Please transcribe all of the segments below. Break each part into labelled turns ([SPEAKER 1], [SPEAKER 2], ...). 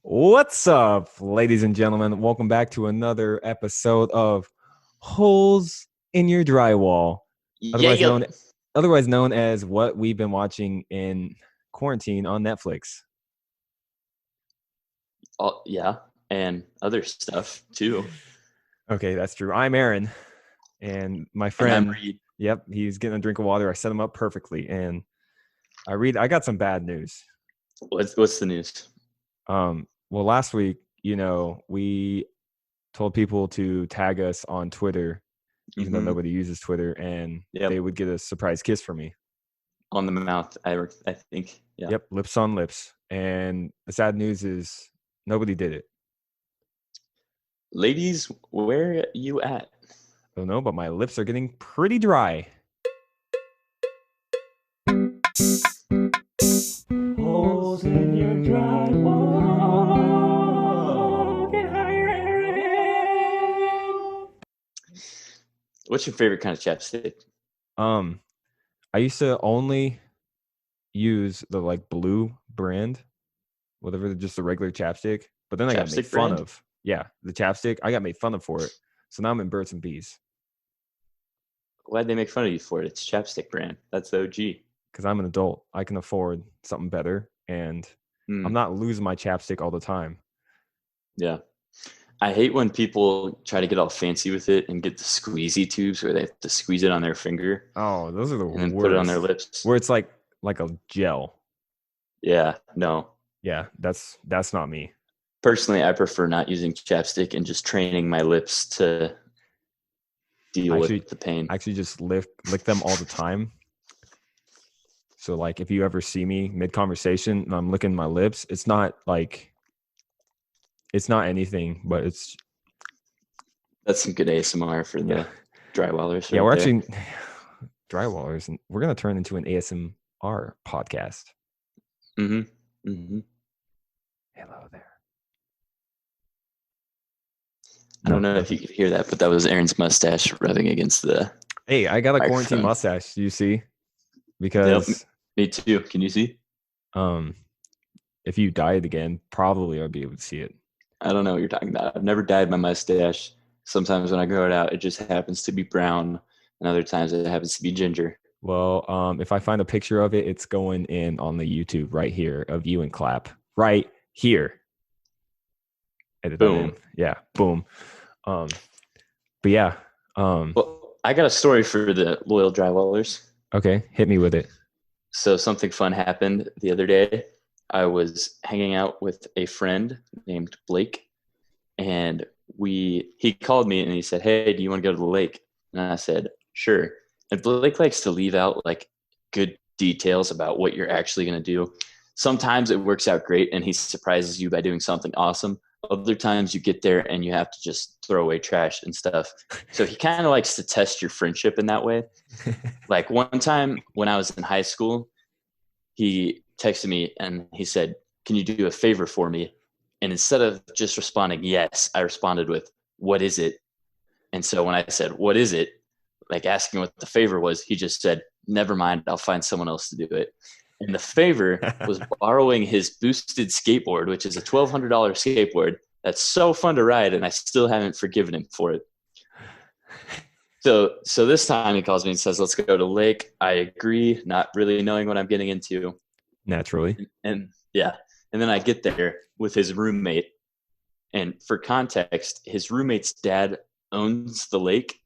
[SPEAKER 1] What's up, ladies and gentlemen? Welcome back to another episode of Holes in Your Drywall,
[SPEAKER 2] Yeah,
[SPEAKER 1] otherwise
[SPEAKER 2] yeah.
[SPEAKER 1] known otherwise known as what we've been watching in quarantine on Netflix.
[SPEAKER 2] Yeah, and other stuff too.
[SPEAKER 1] Okay, that's true. I'm Aaron, and my
[SPEAKER 2] And I'm
[SPEAKER 1] friend,
[SPEAKER 2] Reid.
[SPEAKER 1] yep, he's getting a drink of water. I set him up perfectly, and I got some bad news.
[SPEAKER 2] What's the news?
[SPEAKER 1] Well, last week, we told people to tag us on Twitter even though
[SPEAKER 2] Mm-hmm.
[SPEAKER 1] nobody uses Twitter, and they
[SPEAKER 2] Yep,
[SPEAKER 1] would get a surprise kiss from me.
[SPEAKER 2] on the mouth. I think. Yeah.
[SPEAKER 1] Yep, lips on lips. And the sad news is nobody did it.
[SPEAKER 2] Ladies, where you at?
[SPEAKER 1] I don't know, but my lips are getting pretty dry.
[SPEAKER 2] Holes in your drywall. Get higher, Aaron. What's your favorite kind of chapstick?
[SPEAKER 1] Um, I used to only use the like blue brand, whatever, just the regular chapstick. But then I got made
[SPEAKER 2] Chapstick
[SPEAKER 1] fun
[SPEAKER 2] brand?
[SPEAKER 1] of. Yeah, the chapstick. I got made fun of for it. So now I'm in Birds and Bees
[SPEAKER 2] Why'd they make fun of you for it? It's chapstick brand. That's the OG.
[SPEAKER 1] because I'm an adult. I can afford something better, and I'm
[SPEAKER 2] Mm,
[SPEAKER 1] not losing my chapstick all the time.
[SPEAKER 2] yeah. I hate when people try to get all fancy with it and get the squeezy tubes where they have to squeeze it on their finger
[SPEAKER 1] Oh, those are the
[SPEAKER 2] and then put it on their
[SPEAKER 1] worst.
[SPEAKER 2] lips.
[SPEAKER 1] Where it's like a gel.
[SPEAKER 2] Yeah, no.
[SPEAKER 1] Yeah, that's not me.
[SPEAKER 2] Personally, I prefer not using chapstick and just training my lips to
[SPEAKER 1] I
[SPEAKER 2] deal
[SPEAKER 1] actually
[SPEAKER 2] with the pain.
[SPEAKER 1] I actually just lick them all the time. So like if you ever see me mid conversation and I'm licking my lips, it's not anything, but it's
[SPEAKER 2] That's some good ASMR for
[SPEAKER 1] yeah.
[SPEAKER 2] the drywallers
[SPEAKER 1] Yeah,
[SPEAKER 2] right
[SPEAKER 1] we're
[SPEAKER 2] there.
[SPEAKER 1] actually drywallers and we're gonna turn into an ASMR podcast.
[SPEAKER 2] Mm-hmm. Mm-hmm.
[SPEAKER 1] Hello there.
[SPEAKER 2] I don't
[SPEAKER 1] No,
[SPEAKER 2] know if you
[SPEAKER 1] nothing.
[SPEAKER 2] could hear that, but that was Aaron's mustache rubbing against the
[SPEAKER 1] Hey, I got a quarantine
[SPEAKER 2] microphone.
[SPEAKER 1] mustache, you see?
[SPEAKER 2] Yep,
[SPEAKER 1] Because
[SPEAKER 2] me too. Can you see?
[SPEAKER 1] um if you dyed again, probably I'll be able to see it.
[SPEAKER 2] I don't know what you're talking about. I've never dyed my mustache. Sometimes when I grow it out, it just happens to be brown, and other times it happens to be ginger.
[SPEAKER 1] Well, if I find a picture of it, it's going in on the YouTube right here of you and Clap. Right here. Edit that in.
[SPEAKER 2] Boom.
[SPEAKER 1] Yeah. Boom. Um, but yeah.
[SPEAKER 2] Well, I got a story for the loyal drywallers.
[SPEAKER 1] Okay, hit me with it.
[SPEAKER 2] So something fun happened the other day. I was hanging out with a friend named Blake, and he called me and he said, "Hey, do you want to go to the lake?" And I said, "Sure." And Blake likes to leave out like good details about what you're actually going to do. Sometimes it works out great and he surprises you by doing something awesome. Other times you get there and you have to just throw away trash and stuff. So he kind of likes to test your friendship in that way. Like one time when I was in high school, he texted me and he said, "Can you do a favor for me?" And instead of just responding yes, I responded with, "What is it?" And so when I said, "What is it?" like asking what the favor was, he just said, "Never mind, I'll find someone else to do it." And the favor was borrowing his boosted skateboard, which is a $1,200 skateboard that's so fun to ride, and I still haven't forgiven him for it. So this time he calls me and says, "Let's go to lake." I agree, not really knowing what I'm getting into.
[SPEAKER 1] Naturally.
[SPEAKER 2] And yeah, and then I get there with his roommate. And for context, his roommate's dad owns the lake,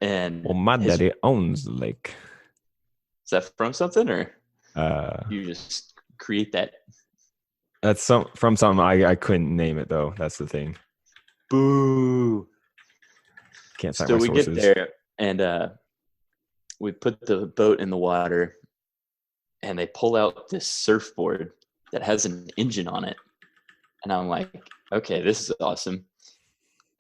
[SPEAKER 2] and
[SPEAKER 1] Well, my
[SPEAKER 2] his
[SPEAKER 1] daddy owns the lake.
[SPEAKER 2] is that from something or
[SPEAKER 1] Uh,
[SPEAKER 2] you just create that?
[SPEAKER 1] that's some from something I couldn't name it though. That's the thing.
[SPEAKER 2] Boo.
[SPEAKER 1] Can't cite
[SPEAKER 2] So
[SPEAKER 1] my
[SPEAKER 2] we get
[SPEAKER 1] sources.
[SPEAKER 2] there and we put the boat in the water, and they pull out this surfboard that has an engine on it, and I'm like, okay, this is awesome.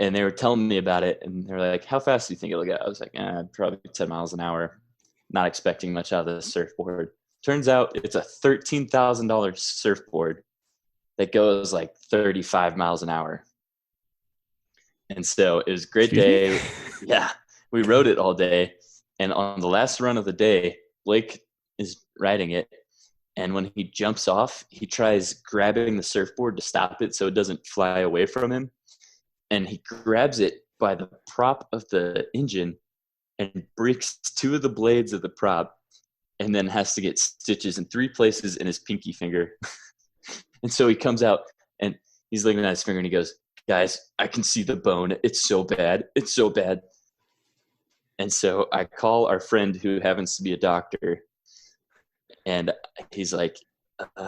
[SPEAKER 2] And they were telling me about it, and they're like, "How fast do you think it'll get?" I was like, probably 10 miles an hour, not expecting much out of the surfboard. Turns out it's a $13,000 surfboard that goes like 35 miles an hour. And so it was a great
[SPEAKER 1] Excuse me?
[SPEAKER 2] day. Yeah, we rode it all day. And on the last run of the day, Blake is riding it. And when he jumps off, he tries grabbing the surfboard to stop it so it doesn't fly away from him. And he grabs it by the prop of the engine and breaks two of the blades of the prop, and then has to get stitches in three places in his pinky finger. And so he comes out and he's looking at his finger and he goes, "Guys, I can see the bone. It's so bad. It's so bad." And so I call our friend who happens to be a doctor, and he's like,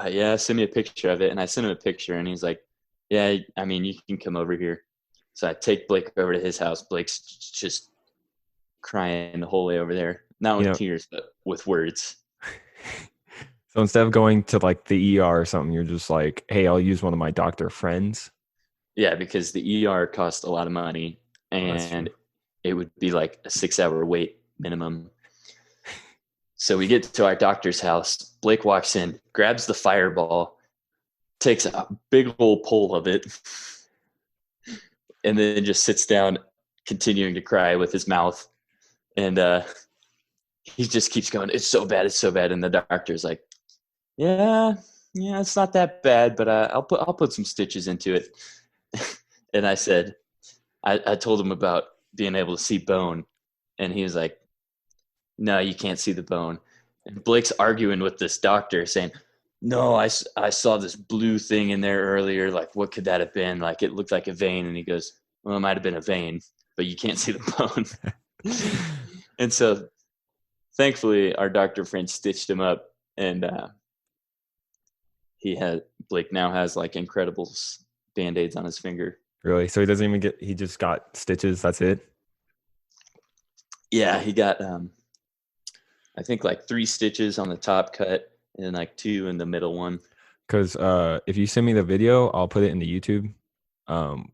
[SPEAKER 2] "Yeah, send me a picture of it." And I sent him a picture, and he's like, "Yeah, I mean, you can come over here." So I take Blake over to his house. Blake's just crying the whole way over there, not
[SPEAKER 1] You
[SPEAKER 2] with
[SPEAKER 1] know,
[SPEAKER 2] tears, but with words.
[SPEAKER 1] so instead of going to like the ER or something, you're just like, hey, I'll use one of my doctor friends.
[SPEAKER 2] Yeah, because the ER cost a lot of money,
[SPEAKER 1] Oh, that's true.
[SPEAKER 2] and it would be like a 6 hour wait minimum. So we get to our doctor's house. Blake walks in, grabs the fireball, takes a big old pull of it, and then just sits down, continuing to cry with his mouth. And he just keeps going, "It's so bad, it's so bad." And the doctor's like, "Yeah, yeah, it's not that bad, but I'll put some stitches into it." And I said, I told him about being able to see bone, and he was like, "No, you can't see the bone." And Blake's arguing with this doctor, saying, "No, I saw this blue thing in there earlier. Like, what could that have been? Like, it looked like a vein." And he goes, "Well, it might have been a vein, but you can't see the bone." And so, thankfully, our doctor friend stitched him up, and Blake now has like incredible band-aids on his finger.
[SPEAKER 1] Really? So he doesn't even get, he just got stitches. That's it.
[SPEAKER 2] Yeah, he got I think like 3 stitches on the top cut and like 2 in the middle one.
[SPEAKER 1] Because if you send me the video, I'll put it in the YouTube,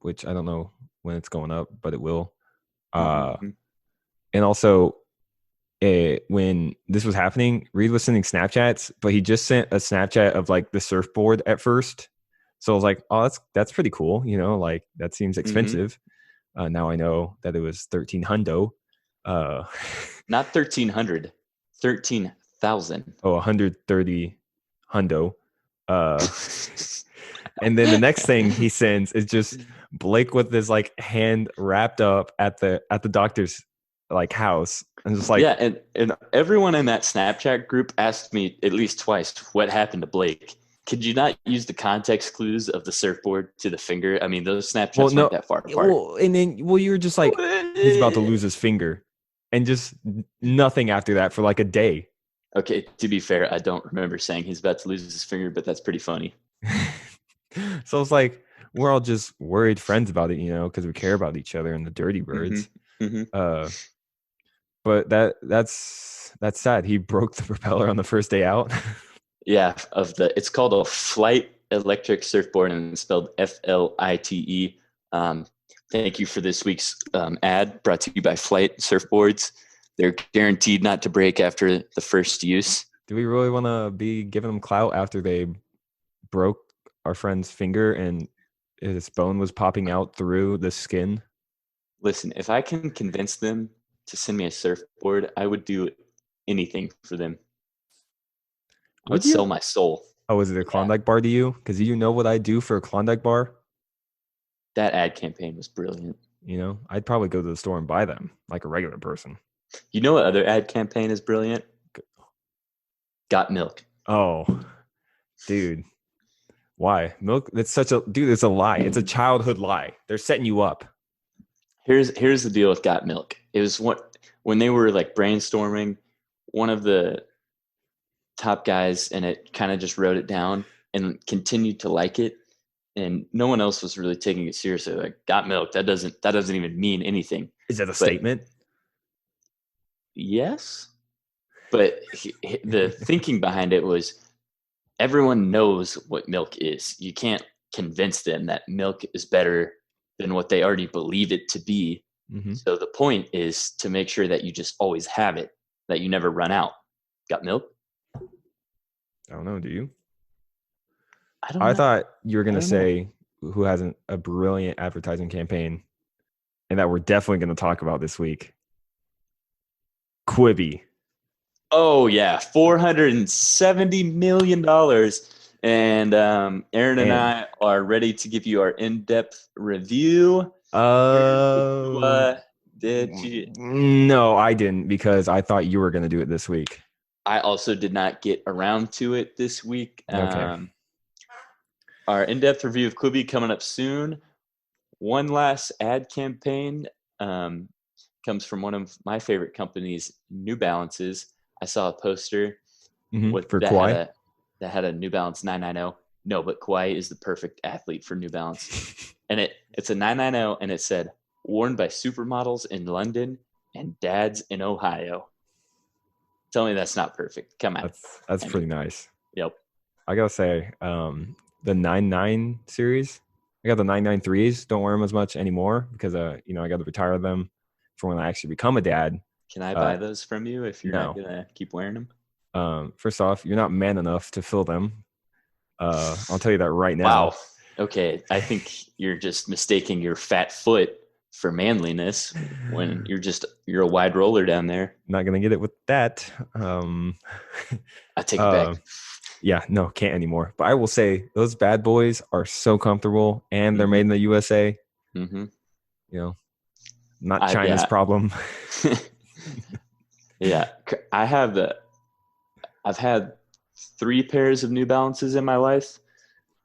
[SPEAKER 1] which I don't know when it's going up, but it will. Uh,
[SPEAKER 2] Mm-hmm.
[SPEAKER 1] and also, when this was happening, Reid was sending Snapchats, but he just sent a Snapchat of like the surfboard at first. So I was like, oh, that's pretty cool. You know, like that seems
[SPEAKER 2] Mm-hmm.
[SPEAKER 1] expensive. Now I know that it was 13 hundo. Uh,
[SPEAKER 2] Not 1,300, 13,000.
[SPEAKER 1] oh, 130 hundo. Uh, and then the next thing he sends is just Blake with his like hand wrapped up at the doctor's like house, and just like,
[SPEAKER 2] Yeah, and everyone in that Snapchat group asked me at least twice what happened to Blake. Could you not use the context clues of the surfboard to the finger? I mean, those
[SPEAKER 1] well,
[SPEAKER 2] Snapchats weren't
[SPEAKER 1] no,
[SPEAKER 2] that far apart.
[SPEAKER 1] well, and then well, you were just like, he's about to lose his finger, and just nothing after that for like a day.
[SPEAKER 2] Okay, to be fair, I don't remember saying he's about to lose his finger, but that's pretty funny.
[SPEAKER 1] So it's like we're all just worried friends about it, you know, because we care about each other and the dirty
[SPEAKER 2] Mm-hmm.
[SPEAKER 1] birds.
[SPEAKER 2] Mm-hmm.
[SPEAKER 1] Uh, but that's sad. He broke the propeller on the first day out.
[SPEAKER 2] Yeah, it's called a flight electric surfboard, and it's spelled FLITE. Um, Thank you for this week's ad brought to you by Flight Surfboards. They're guaranteed not to break after the first use.
[SPEAKER 1] Do we really want to be giving them clout after they broke our friend's finger and his bone was popping out through the skin?
[SPEAKER 2] Listen, if I can convince them to send me a surfboard, I would do anything for them. I would
[SPEAKER 1] Would
[SPEAKER 2] sell
[SPEAKER 1] you?
[SPEAKER 2] my soul.
[SPEAKER 1] Oh, is it a
[SPEAKER 2] Yeah,
[SPEAKER 1] Klondike bar to you? Because you know what I do for a Klondike bar?
[SPEAKER 2] that ad campaign was brilliant.
[SPEAKER 1] You know, I'd probably go to the store and buy them like a regular person.
[SPEAKER 2] You know what other ad campaign is brilliant? Got Milk.
[SPEAKER 1] Oh, dude. Why? Milk? That's such a dude, it's a lie. It's a childhood lie. They're setting you up.
[SPEAKER 2] Here's the deal with Got Milk. It was when they were like brainstorming, one of the top guys in it kind of just wrote it down and continued to like it, and no one else was really taking it seriously. Like, Got Milk, that doesn't even mean anything.
[SPEAKER 1] Is that a
[SPEAKER 2] But
[SPEAKER 1] statement?
[SPEAKER 2] yes, but the thinking behind it was everyone knows what milk is. You can't convince them that milk is better than what they already believe it to be.
[SPEAKER 1] Mm-hmm.
[SPEAKER 2] So the point is to make sure that you just always have it, that you never run out. Got milk?
[SPEAKER 1] I don't know. Do you?
[SPEAKER 2] I don't
[SPEAKER 1] I
[SPEAKER 2] know.
[SPEAKER 1] thought you were
[SPEAKER 2] I
[SPEAKER 1] gonna
[SPEAKER 2] don't know.
[SPEAKER 1] say who has a brilliant advertising campaign, and that we're definitely gonna talk about this week. Quibi.
[SPEAKER 2] Oh yeah, $470 million. And Aaron and
[SPEAKER 1] And
[SPEAKER 2] I are ready to give you our in-depth review. Aaron,
[SPEAKER 1] uh,
[SPEAKER 2] did you?
[SPEAKER 1] no, I didn't because I thought you were gonna do it this week.
[SPEAKER 2] I also did not get around to it this week.
[SPEAKER 1] Okay.
[SPEAKER 2] Our in-depth review of Quibi coming up soon. One last ad campaign um, comes from one of my favorite companies, New Balances. I saw a poster with
[SPEAKER 1] For Kawhi.
[SPEAKER 2] that had a New Balance 990. No, but Kawhi is the perfect athlete for New Balance, and it's a 990, and it said worn by supermodels in London and dads in Ohio. Tell me that's not perfect. Come on.
[SPEAKER 1] That's
[SPEAKER 2] I
[SPEAKER 1] pretty
[SPEAKER 2] mean,
[SPEAKER 1] nice.
[SPEAKER 2] yep.
[SPEAKER 1] I gotta say, the 99 series, I got the 993s. Don't wear them as much anymore because I got to retire them for when I actually become a dad.
[SPEAKER 2] Can I
[SPEAKER 1] Uh,
[SPEAKER 2] buy those from you if you're not
[SPEAKER 1] no.
[SPEAKER 2] gonna keep wearing them?
[SPEAKER 1] First off, you're not man enough to fill them. I'll tell you that right now.
[SPEAKER 2] Wow. Okay, I think you're just mistaking your fat foot for manliness when you're a wide roller down there.
[SPEAKER 1] Not gonna get it with that.
[SPEAKER 2] I take it
[SPEAKER 1] uh,
[SPEAKER 2] back.
[SPEAKER 1] yeah, no, can't anymore. But I will say those bad boys are so comfortable, and they're made
[SPEAKER 2] Mm-hmm.
[SPEAKER 1] in the USA.
[SPEAKER 2] Mm-hmm.
[SPEAKER 1] You know, not China's
[SPEAKER 2] Yeah.
[SPEAKER 1] problem.
[SPEAKER 2] Yeah. I've had 3 pairs of New Balances in my life,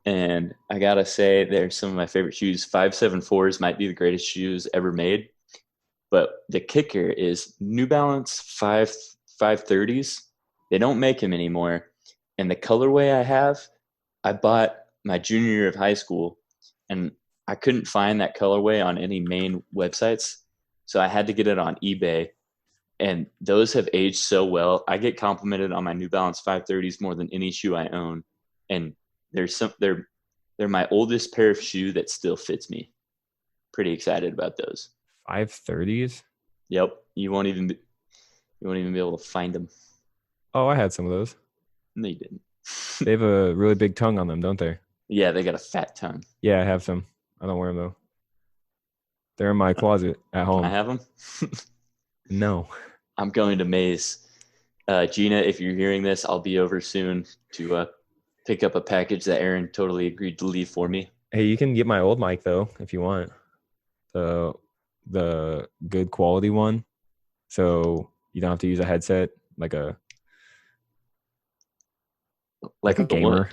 [SPEAKER 2] and I gotta say they're some of my favorite shoes. 574s might be the greatest shoes ever made. But the kicker is New Balance 530s. They don't make them anymore. And the colorway I bought my junior year of high school, and I couldn't find that colorway on any main websites. So I had to get it on eBay. And those have aged so well. I get complimented on my New Balance 530s more than any shoe I own. And they're my oldest pair of shoe that still fits me. Pretty excited about those.
[SPEAKER 1] 530s.
[SPEAKER 2] Yep. You won't even be able to find them.
[SPEAKER 1] Oh, I had some of those.
[SPEAKER 2] No, you didn't.
[SPEAKER 1] They have a really big tongue on them, don't they?
[SPEAKER 2] Yeah, they got a fat tongue.
[SPEAKER 1] Yeah, I have some. I don't wear them though. They're in my closet at
[SPEAKER 2] Can I
[SPEAKER 1] home.
[SPEAKER 2] have them?
[SPEAKER 1] No.
[SPEAKER 2] I'm going to Maze. Gina, if you're hearing this, I'll be over soon to pick up a package that Aaron totally agreed to leave for me.
[SPEAKER 1] Hey, you can get my old mic though if you want. The the good quality one. So you don't have to use a headset like
[SPEAKER 2] Like
[SPEAKER 1] a
[SPEAKER 2] a what?
[SPEAKER 1] gamer.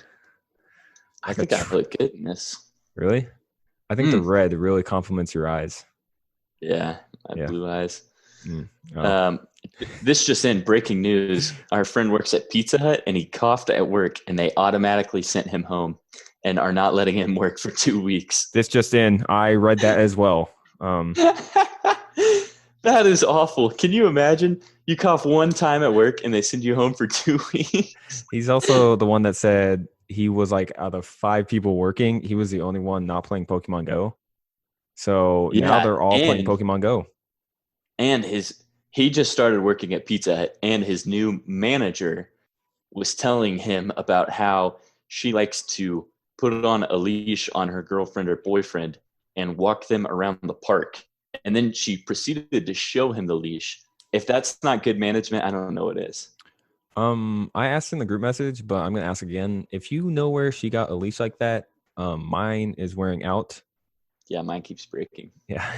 [SPEAKER 2] I
[SPEAKER 1] Like a
[SPEAKER 2] think I look good in this.
[SPEAKER 1] really? I think the
[SPEAKER 2] Mm,
[SPEAKER 1] red really complements your eyes.
[SPEAKER 2] yeah, my
[SPEAKER 1] Yeah.
[SPEAKER 2] blue eyes.
[SPEAKER 1] Oh.
[SPEAKER 2] Um, this just in, breaking news. Our friend works at Pizza Hut and he coughed at work and they automatically sent him home and are not letting him work for 2 weeks.
[SPEAKER 1] This just in. I read that as well.
[SPEAKER 2] That is awful. Can you imagine? You cough one time at work and they send you home for 2 weeks.
[SPEAKER 1] He's also the one that said he was like out of 5 people working, he was the only one not playing Pokemon Go. So now
[SPEAKER 2] Yeah,
[SPEAKER 1] they're all playing Pokemon Go.
[SPEAKER 2] and he just started working at Pizza Hut, and his new manager was telling him about how she likes to put on a leash on her girlfriend or boyfriend and walk them around the park. And then she proceeded to show him the leash. If that's not good management, I don't know what is.
[SPEAKER 1] I asked in the group message, but I'm gonna ask again. If you know where she got a leash like that, mine is wearing out.
[SPEAKER 2] Yeah, mine keeps breaking.
[SPEAKER 1] Yeah.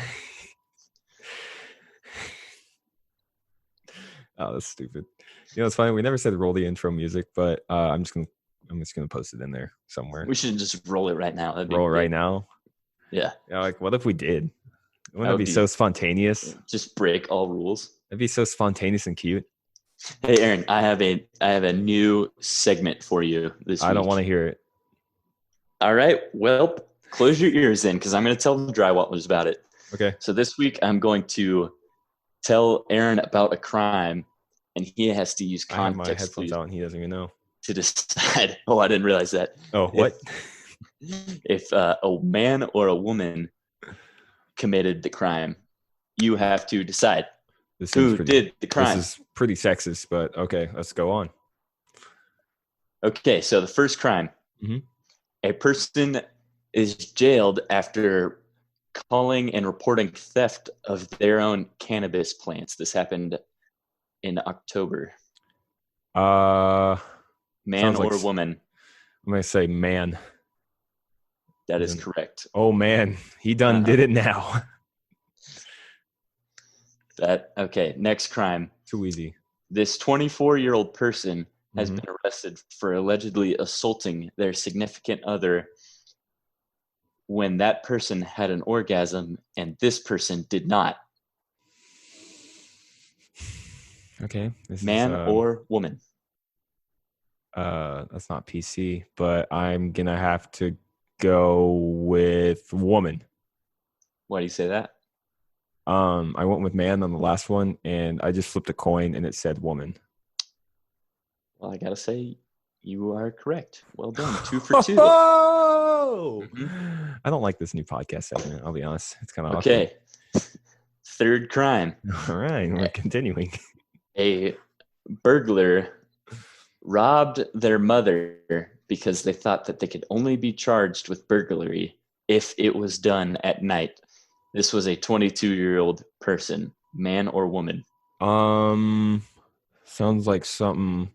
[SPEAKER 1] Oh, that's stupid. It's funny. We never said roll the intro music, but I'm just gonna post it in there somewhere.
[SPEAKER 2] We should just roll it right now. That'd be
[SPEAKER 1] Roll it
[SPEAKER 2] great.
[SPEAKER 1] right now.
[SPEAKER 2] Yeah,
[SPEAKER 1] Yeah, like what if we did? Wouldn't
[SPEAKER 2] that
[SPEAKER 1] that
[SPEAKER 2] would
[SPEAKER 1] be
[SPEAKER 2] be
[SPEAKER 1] so spontaneous?
[SPEAKER 2] just break all rules.
[SPEAKER 1] That'd be so spontaneous and cute.
[SPEAKER 2] Hey, Aaron, I have a new segment for you this
[SPEAKER 1] I don't want to
[SPEAKER 2] week.
[SPEAKER 1] hear it.
[SPEAKER 2] All right, well, close your ears in because I'm going to tell the drywallers about it.
[SPEAKER 1] Okay.
[SPEAKER 2] So this week I'm going to tell Aaron about a crime, and he has to use
[SPEAKER 1] I have my
[SPEAKER 2] context
[SPEAKER 1] headphones
[SPEAKER 2] clues
[SPEAKER 1] out and he doesn't even know.
[SPEAKER 2] to decide. Oh, I didn't realize that.
[SPEAKER 1] Oh, what?
[SPEAKER 2] If a man or a woman committed the crime, you have to decide who did the crime.
[SPEAKER 1] This is pretty sexist, but okay, let's go on.
[SPEAKER 2] Okay, so the first crime.
[SPEAKER 1] Mhm.
[SPEAKER 2] A person is jailed after calling and reporting theft of their own cannabis plants. This happened in October.
[SPEAKER 1] Uh,
[SPEAKER 2] Man
[SPEAKER 1] sounds like
[SPEAKER 2] or woman?
[SPEAKER 1] I'm gonna say man.
[SPEAKER 2] That
[SPEAKER 1] As
[SPEAKER 2] is
[SPEAKER 1] in,
[SPEAKER 2] correct.
[SPEAKER 1] oh man, he done
[SPEAKER 2] Uh-huh.
[SPEAKER 1] did it now.
[SPEAKER 2] Okay, next crime.
[SPEAKER 1] Too easy.
[SPEAKER 2] This 24-year-old person has
[SPEAKER 1] Hmm.
[SPEAKER 2] been arrested for allegedly assaulting their significant other when that person had an orgasm and this person did not.
[SPEAKER 1] Okay, this is
[SPEAKER 2] Man or woman?
[SPEAKER 1] that's not PC, but I'm gonna have to go with woman.
[SPEAKER 2] Why do you say that?
[SPEAKER 1] I went with man on the last one, and I just flipped a coin, and it said woman.
[SPEAKER 2] Well, I gotta say, you are correct. Well done. 2 for 2.
[SPEAKER 1] Oh!
[SPEAKER 2] Mhm.
[SPEAKER 1] I don't like this new podcast segment. I'll be honest; it's kind of awkward.
[SPEAKER 2] Okay. Third crime.
[SPEAKER 1] All right, we're continuing.
[SPEAKER 2] A burglar robbed their mother because they thought that they could only be charged with burglary if it was done at night. This was a 22-year-old person, man or woman.
[SPEAKER 1] Um, sounds like something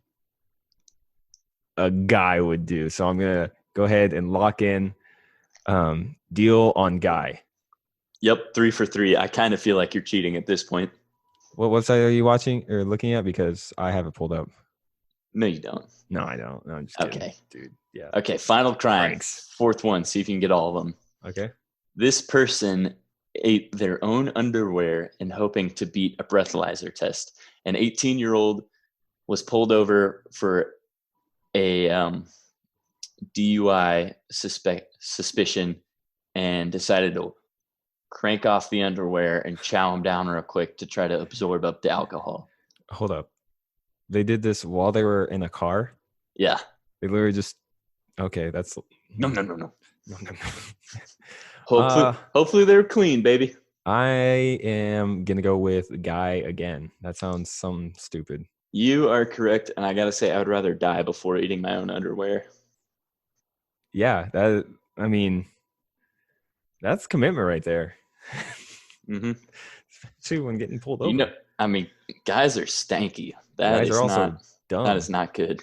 [SPEAKER 1] a guy would do. So I'm gonna go ahead and lock in. Deal on guy.
[SPEAKER 2] Yep, 3 for 3. I kind of feel like you're cheating at this point.
[SPEAKER 1] What website are you watching or looking at? Because I have it pulled up.
[SPEAKER 2] No, you don't.
[SPEAKER 1] No, I don't. No, I'm just kidding,
[SPEAKER 2] Okay.
[SPEAKER 1] dude. Yeah.
[SPEAKER 2] Okay, final crime.
[SPEAKER 1] Pranks.
[SPEAKER 2] Fourth one. See if you can get all of them.
[SPEAKER 1] Okay.
[SPEAKER 2] This person ate their own underwear in hoping to beat a breathalyzer test. An 18-year-old was pulled over for a DUI suspicion and decided to crank off the underwear and chow them down real quick to try to absorb up the alcohol.
[SPEAKER 1] Hold up. They did this while they were in a car.
[SPEAKER 2] Yeah.
[SPEAKER 1] They literally just okay. That's
[SPEAKER 2] No, no, no, no.
[SPEAKER 1] no, no, no.
[SPEAKER 2] Hopefully they're clean, baby.
[SPEAKER 1] I am gonna go with guy again. That sounds some stupid.
[SPEAKER 2] You are correct, and I gotta say, I would rather die before eating my own underwear.
[SPEAKER 1] Yeah, that. I mean, that's commitment right there.
[SPEAKER 2] Mm-hmm.
[SPEAKER 1] Especially when getting pulled
[SPEAKER 2] You
[SPEAKER 1] over.
[SPEAKER 2] know, I mean, guys are stanky. That
[SPEAKER 1] Guys are
[SPEAKER 2] is
[SPEAKER 1] also
[SPEAKER 2] not. That
[SPEAKER 1] dumb.
[SPEAKER 2] is not good.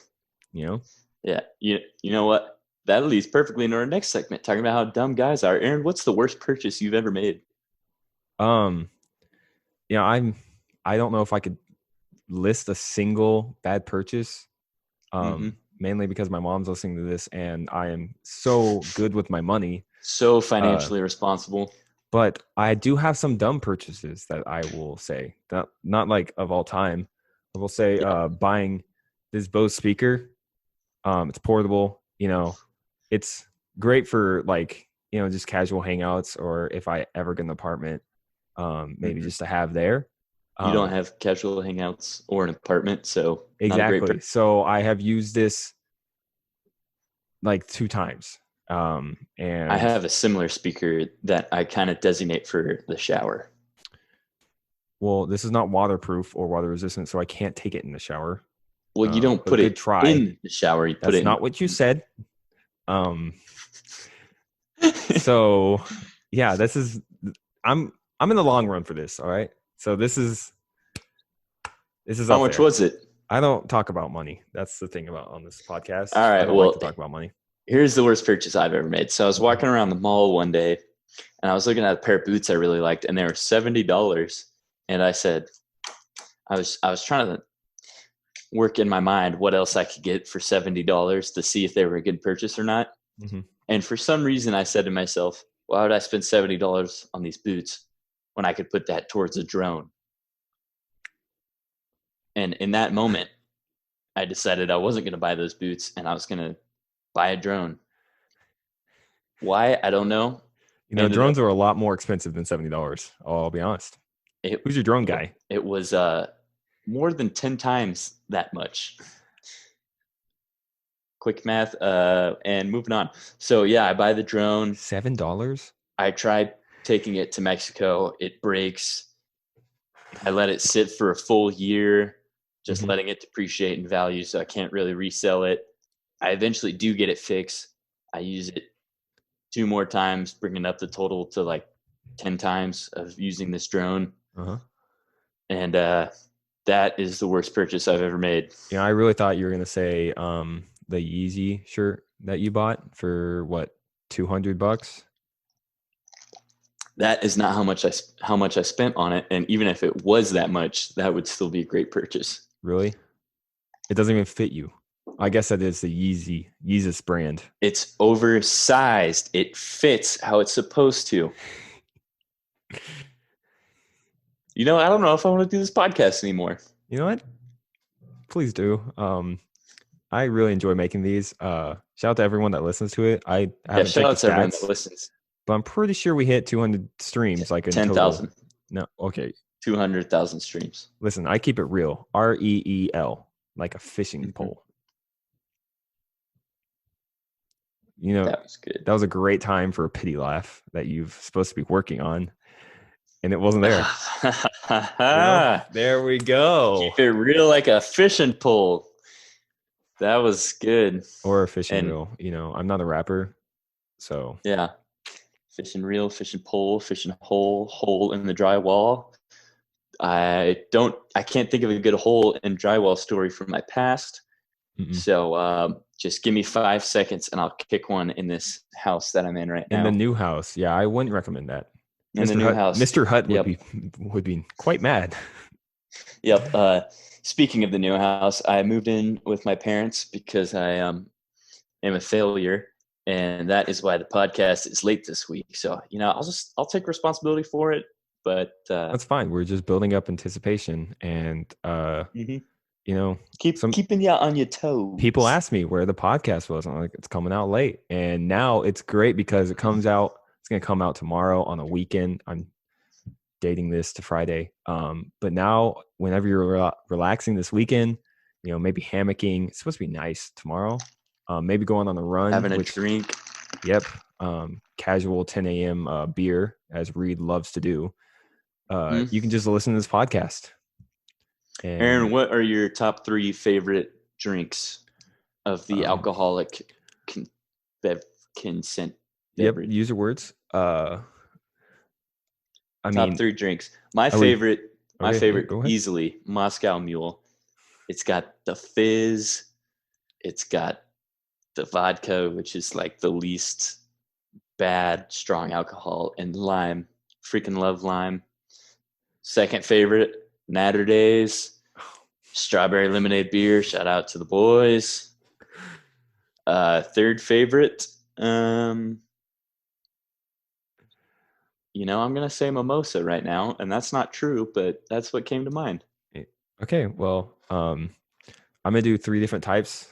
[SPEAKER 1] You know.
[SPEAKER 2] Yeah. You know what? That leads perfectly into our next segment, talking about how dumb guys are. Aaron, what's the worst purchase you've ever made?
[SPEAKER 1] Um. Yeah, I don't know if I could list a single bad purchase.
[SPEAKER 2] Mm-hmm.
[SPEAKER 1] Mainly because my mom's listening to this, and I am so good with my money.
[SPEAKER 2] So
[SPEAKER 1] Uh,
[SPEAKER 2] financially responsible.
[SPEAKER 1] but I do have some dumb purchases that I will say, not like of all time. I will say
[SPEAKER 2] Yeah.
[SPEAKER 1] buying this Bose speaker. It's portable. You know, it's great for like just casual hangouts, or if I ever get an apartment, maybe
[SPEAKER 2] Mm-hmm.
[SPEAKER 1] just to have there.
[SPEAKER 2] You don't
[SPEAKER 1] Um,
[SPEAKER 2] have casual hangouts or an apartment, so not a great
[SPEAKER 1] exactly. So I have used this like 2 times.
[SPEAKER 2] I
[SPEAKER 1] And
[SPEAKER 2] have a similar speaker that I kind of designate for the shower.
[SPEAKER 1] well, this is not waterproof or water resistant, so I can't take it in the shower.
[SPEAKER 2] Well, you don't
[SPEAKER 1] But
[SPEAKER 2] put
[SPEAKER 1] good
[SPEAKER 2] it
[SPEAKER 1] try.
[SPEAKER 2] in the shower, you put
[SPEAKER 1] That's
[SPEAKER 2] it
[SPEAKER 1] not what you
[SPEAKER 2] in.
[SPEAKER 1] said. Um, so yeah, this is I'm in the long run for this. All right. So this is
[SPEAKER 2] How
[SPEAKER 1] up
[SPEAKER 2] much
[SPEAKER 1] there.
[SPEAKER 2] was it?
[SPEAKER 1] I don't talk about money. That's the thing about on this podcast.
[SPEAKER 2] All
[SPEAKER 1] I
[SPEAKER 2] right,
[SPEAKER 1] don't like
[SPEAKER 2] well,
[SPEAKER 1] to talk about money.
[SPEAKER 2] here's the worst purchase I've ever made. So I was walking around the mall one day and I was looking at a pair of boots I really liked and they were $70. And I said, I was trying to work in my mind what else I could get for $70 to see if they were a good purchase or not.
[SPEAKER 1] Mm-hmm.
[SPEAKER 2] And for some reason I said to myself, why would I spend $70 on these boots when I could put that towards a drone? And in that moment, I decided I wasn't going to buy those boots and I was going to buy a drone. Why? I don't know. Ended up
[SPEAKER 1] Drones are a lot more expensive than $70. I'll be honest.
[SPEAKER 2] it
[SPEAKER 1] Who's your drone guy?
[SPEAKER 2] it was more than 10 times that much. Quick math and moving on. So yeah, I buy the drone.
[SPEAKER 1] $7?
[SPEAKER 2] I tried taking it to Mexico. It breaks. I let it sit for a full year, just
[SPEAKER 1] Mhm.
[SPEAKER 2] letting it depreciate in value, so I can't really resell it. I eventually do get it fixed. I use it 2 more times, bringing up the total to like 10 times of using this drone.
[SPEAKER 1] Uh-huh.
[SPEAKER 2] And That is the worst purchase I've ever made.
[SPEAKER 1] You know, I really thought you were gonna say the Yeezy shirt that you bought for what, $200?
[SPEAKER 2] That is not how much I spent on it, and even if it was that much, that would still be a great purchase.
[SPEAKER 1] Really? It doesn't even fit you. I guess that is the Yeezus brand.
[SPEAKER 2] It's oversized. It fits how it's supposed to. You know, I don't know if I want to do this podcast anymore.
[SPEAKER 1] You know what? Please do. I really enjoy making these. Shout out to everyone that listens to it. I
[SPEAKER 2] Yeah,
[SPEAKER 1] haven't
[SPEAKER 2] shout
[SPEAKER 1] checked
[SPEAKER 2] out
[SPEAKER 1] the
[SPEAKER 2] to everyone that
[SPEAKER 1] stats,
[SPEAKER 2] listens.
[SPEAKER 1] but I'm pretty sure we hit 200 streams like in total.
[SPEAKER 2] 10,000,
[SPEAKER 1] No, okay.
[SPEAKER 2] 200,000 streams.
[SPEAKER 1] Listen, I keep it real. REEL, like a fishing
[SPEAKER 2] Mm-hmm.
[SPEAKER 1] pole. You know,
[SPEAKER 2] That was good.
[SPEAKER 1] that was a great time for a pity laugh that you've supposed to be working on, and it wasn't there. You know? There we go.
[SPEAKER 2] Keep it real like a fishing pole. That was good.
[SPEAKER 1] Or a fishing
[SPEAKER 2] And
[SPEAKER 1] reel. You know, I'm not a rapper, so
[SPEAKER 2] yeah, fishing reel, fishing pole, fishing hole in the drywall. I can't think of a good hole in drywall story from my past.
[SPEAKER 1] mm-mm.
[SPEAKER 2] So just give me 5 seconds and I'll kick one in this house that I'm in right
[SPEAKER 1] In
[SPEAKER 2] now.
[SPEAKER 1] the new house, yeah, I wouldn't recommend that.
[SPEAKER 2] In the new house.
[SPEAKER 1] Mr. Hutt
[SPEAKER 2] Yep.
[SPEAKER 1] would be quite mad.
[SPEAKER 2] Yep. Speaking of the new house, I moved in with my parents because I am a failure, and that is why the podcast is late this week. So, you know, I'll take responsibility for it, but
[SPEAKER 1] That's fine. We're just building up anticipation, and
[SPEAKER 2] mm-hmm.
[SPEAKER 1] you know,
[SPEAKER 2] keeping you on your toes.
[SPEAKER 1] People ask me where the podcast was. I'm like, it's coming out late, and now it's great because it comes out. It's gonna come out tomorrow on a weekend. I'm dating this to Friday. But now, whenever you're relaxing this weekend, you know, maybe hammocking. It's supposed to be nice tomorrow. Maybe going on a run,
[SPEAKER 2] having a drink.
[SPEAKER 1] Yep. Casual 10 a.m. Beer, as Reid loves to do. You can just listen to this podcast.
[SPEAKER 2] And Aaron, what are your top 3 favorite drinks of the alcoholic consent beverage?
[SPEAKER 1] Yep, use your words. I
[SPEAKER 2] top
[SPEAKER 1] mean,
[SPEAKER 2] 3 drinks. My favorite
[SPEAKER 1] yeah,
[SPEAKER 2] easily, Moscow Mule. It's got the fizz. It's got the vodka, which is like the least bad strong alcohol, and lime. Freaking love lime. Second favorite, Natter Days. Strawberry lemonade beer. Shout out to the boys. Third favorite, you know, I'm going to say mimosa right now, and that's not true, but that's what came to mind.
[SPEAKER 1] Okay, well, I'm going to do 3 different types.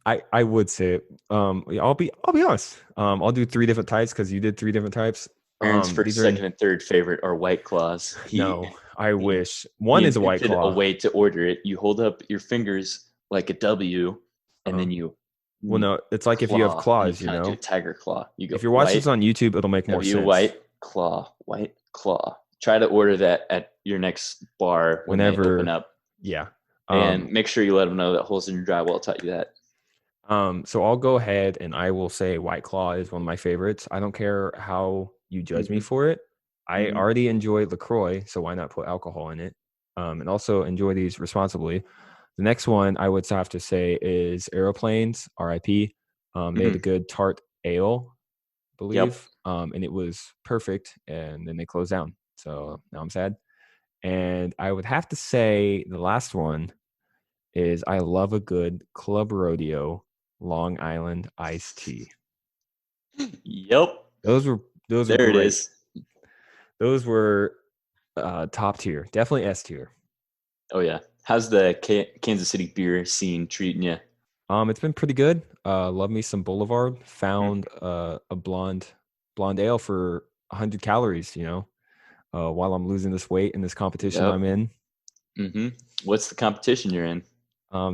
[SPEAKER 1] I would say I'll be honest. I'll do 3 different types because you did 3 different types.
[SPEAKER 2] Aaron's first, second, and third favorite are White Claws.
[SPEAKER 1] I wish. One is a White Claw.
[SPEAKER 2] A way to order it. You hold up your fingers like a W, and then you.
[SPEAKER 1] Well, no, it's like if you have claws, you know.
[SPEAKER 2] Do a tiger claw. You go.
[SPEAKER 1] If you're watching this on YouTube, it'll make more sense.
[SPEAKER 2] White Claw. Try to order that at your next bar whenever they open up.
[SPEAKER 1] Yeah.
[SPEAKER 2] And make sure you let them know that Holes in Your Drywall taught you that.
[SPEAKER 1] So I'll go ahead and I will say White Claw is one of my favorites. I don't care how you judge me for it. I already enjoy LaCroix, so why not put alcohol in it? And also enjoy these responsibly. The next one I would have to say is Aeroplanes, RIP. They had a good tart ale, I believe. And it was perfect. And then they closed down. So now I'm sad. And I would have to say the last one is I love a good Club Rodeo Long Island iced tea.
[SPEAKER 2] Yep.
[SPEAKER 1] Those were
[SPEAKER 2] there
[SPEAKER 1] great.
[SPEAKER 2] It is.
[SPEAKER 1] Those were top tier. Definitely S tier.
[SPEAKER 2] Oh yeah. How's the Kansas City beer scene treating you?
[SPEAKER 1] It's been pretty good. Love me some Boulevard. Found a blonde ale for 100 calories, you know, while I'm losing this weight in this competition I'm in.
[SPEAKER 2] What's the competition you're in?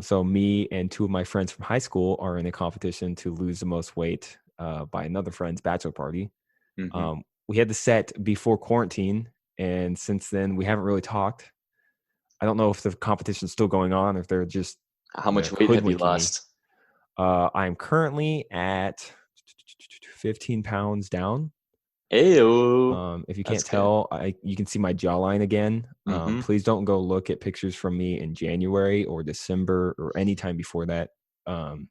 [SPEAKER 1] So me and 2 of my friends from high school are in a competition to lose the most weight by another friend's bachelor party. We had the set before quarantine, and since then we haven't really talked. I don't know if the competition's still going on, or if they're just
[SPEAKER 2] how much weight have you lost?
[SPEAKER 1] I'm currently at 15 pounds down.
[SPEAKER 2] Ayo.
[SPEAKER 1] If you can't
[SPEAKER 2] That's good.
[SPEAKER 1] tell, you can see my jawline again.
[SPEAKER 2] Mm-hmm.
[SPEAKER 1] Please don't go look at pictures from me in January or December or any time before that. Um,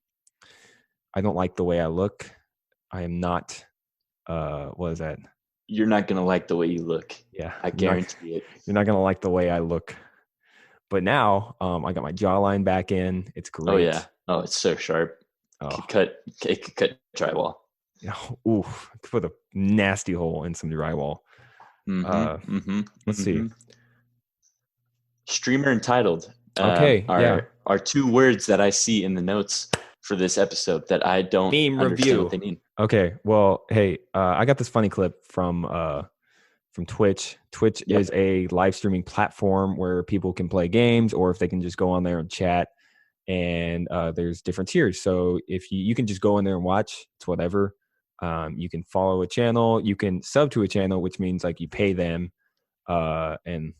[SPEAKER 1] I don't like the way I look. I am not. What is that?
[SPEAKER 2] You're not gonna like the way you look.
[SPEAKER 1] Yeah,
[SPEAKER 2] I guarantee it.
[SPEAKER 1] you're not gonna like the way I look. But now, I got my jawline back in. It's
[SPEAKER 2] Oh yeah.
[SPEAKER 1] great.
[SPEAKER 2] Oh, it's so sharp.
[SPEAKER 1] Oh,
[SPEAKER 2] It could cut drywall.
[SPEAKER 1] you know, ooh, put a nasty hole in some drywall.
[SPEAKER 2] Mm-hmm.
[SPEAKER 1] Uh,
[SPEAKER 2] Mm-hmm.
[SPEAKER 1] let's see.
[SPEAKER 2] Mm-hmm. Streamer entitled
[SPEAKER 1] Okay, yeah.
[SPEAKER 2] are two words that I see in the notes for this episode that I don't
[SPEAKER 1] Meme
[SPEAKER 2] understand what
[SPEAKER 1] review.
[SPEAKER 2] they mean.
[SPEAKER 1] Okay, well, hey, I got this funny clip from Twitch. Twitch
[SPEAKER 2] Yep.
[SPEAKER 1] is a live streaming platform where people can play games, or if they can just go on there and chat. And there's different tiers. So if you can just go in there and watch, it's whatever. You can follow a channel, you can sub to a channel, which means like you pay them, and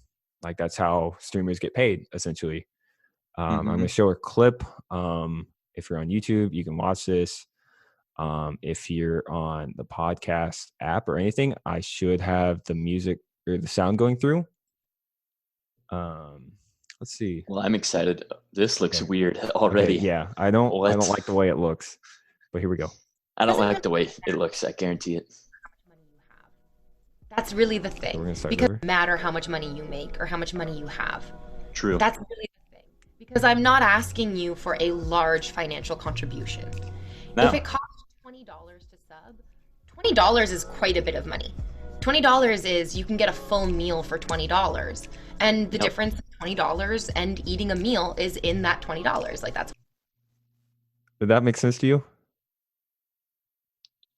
[SPEAKER 1] like that's how streamers get paid essentially. I'm going to
[SPEAKER 2] Mm-hmm.
[SPEAKER 1] show a clip. If you're on YouTube, you can watch this. If you're on the podcast app or anything, I should have the music or the sound going through. Um, let's see.
[SPEAKER 2] Well, I'm excited. This looks
[SPEAKER 1] Okay.
[SPEAKER 2] weird
[SPEAKER 1] Okay.
[SPEAKER 2] already.
[SPEAKER 1] Yeah. I don't like the
[SPEAKER 2] What?
[SPEAKER 1] way it looks, but here we go.
[SPEAKER 2] I don't
[SPEAKER 3] Doesn't
[SPEAKER 2] like
[SPEAKER 3] really
[SPEAKER 2] the way it looks. I guarantee it.
[SPEAKER 3] matter how much money you have. That's really the
[SPEAKER 1] So
[SPEAKER 3] thing.
[SPEAKER 1] we're going to start
[SPEAKER 3] Because it
[SPEAKER 1] over.
[SPEAKER 3] doesn't matter how much money you make or how much money you have.
[SPEAKER 2] True.
[SPEAKER 3] That's really the thing. Because I'm not asking you for a large financial contribution.
[SPEAKER 2] No.
[SPEAKER 3] If it costs $20 to sub, $20 is quite a bit of money. $20 is you can get a full meal for $20. And the
[SPEAKER 2] Yep.
[SPEAKER 3] difference of $20 and eating a meal is in that $20. Like that's
[SPEAKER 1] Did that make sense to you?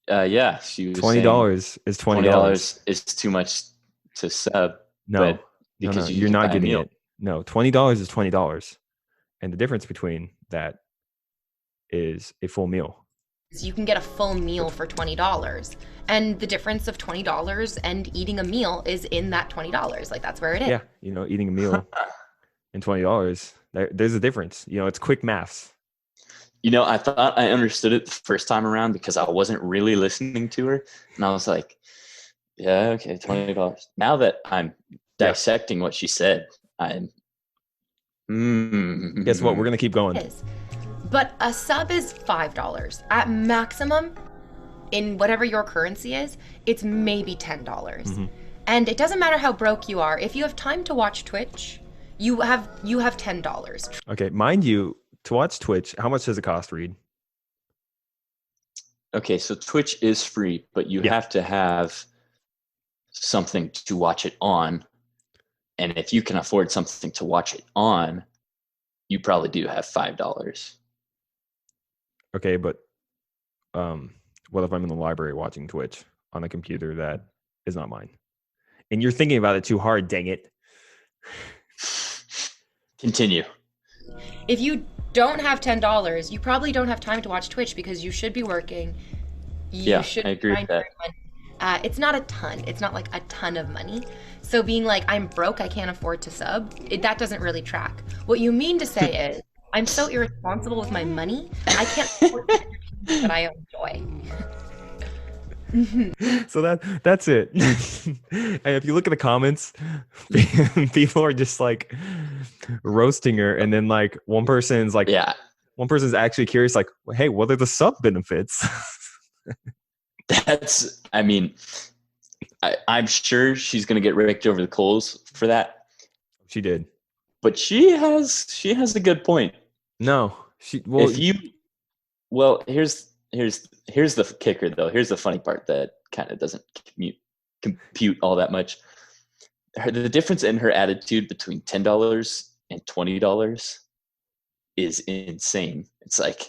[SPEAKER 2] Yeah, she was
[SPEAKER 1] $20
[SPEAKER 2] saying
[SPEAKER 1] is
[SPEAKER 2] $20 is too much to sub,
[SPEAKER 1] No,
[SPEAKER 2] but
[SPEAKER 1] no,
[SPEAKER 2] because you
[SPEAKER 1] you're
[SPEAKER 2] can
[SPEAKER 1] not
[SPEAKER 2] buy a
[SPEAKER 1] getting
[SPEAKER 2] meal.
[SPEAKER 1] it. No, $20 is $20. And the difference between that is a full meal.
[SPEAKER 3] you can get a full meal for $20. And the difference of $20 and eating a meal is in that $20. Like that's where it is.
[SPEAKER 1] Yeah, eating a meal and $20, there's a difference. It's quick maths.
[SPEAKER 2] I thought I understood it the first time around because I wasn't really listening to her, and I was like, "Yeah, okay, $20." Now that I'm
[SPEAKER 1] Yeah.
[SPEAKER 2] dissecting what she said, I'm.
[SPEAKER 1] Guess what? We're going to keep going.
[SPEAKER 3] Is. But a sub is $5. At maximum, in whatever your currency is, it's maybe $10.
[SPEAKER 1] Mhm.
[SPEAKER 3] And it doesn't matter how broke you are. If you have time to watch Twitch, you have $10.
[SPEAKER 1] Okay, mind you, to watch Twitch, how much does it cost, Reid?
[SPEAKER 2] Okay, so Twitch is free, but you
[SPEAKER 1] Yeah.
[SPEAKER 2] have to have something to watch it on. And if you can afford something to watch it on, you probably do have $5.
[SPEAKER 1] Okay, but what if I'm in the library watching Twitch on a computer that is not mine? And you're thinking about it too hard, dang it.
[SPEAKER 2] Continue.
[SPEAKER 3] If you don't have $10, you probably don't have time to watch Twitch because you should be working. You
[SPEAKER 2] Yeah,
[SPEAKER 3] should
[SPEAKER 2] I agree
[SPEAKER 3] be
[SPEAKER 2] with
[SPEAKER 3] trying
[SPEAKER 2] that.
[SPEAKER 3] to earn money. It's not a ton. It's not like a ton of money. So being like, I'm broke, I can't afford to sub, that doesn't really track. What you mean to say is, I'm so irresponsible with my money, I can't afford the entertainment that I enjoy.
[SPEAKER 1] So that's it. And if you look at the comments, people are just like roasting her, and then like one person's like,
[SPEAKER 2] Yeah,
[SPEAKER 1] one person's actually curious, like, hey, what are the sub benefits?
[SPEAKER 2] I mean, I'm sure she's going to get raked over the coals for that.
[SPEAKER 1] She did.
[SPEAKER 2] But she has a good point.
[SPEAKER 1] No,
[SPEAKER 2] Here's the kicker though. Here's the funny part that kind of doesn't compute all that much. The difference in her attitude between $10 and $20 is insane. It's like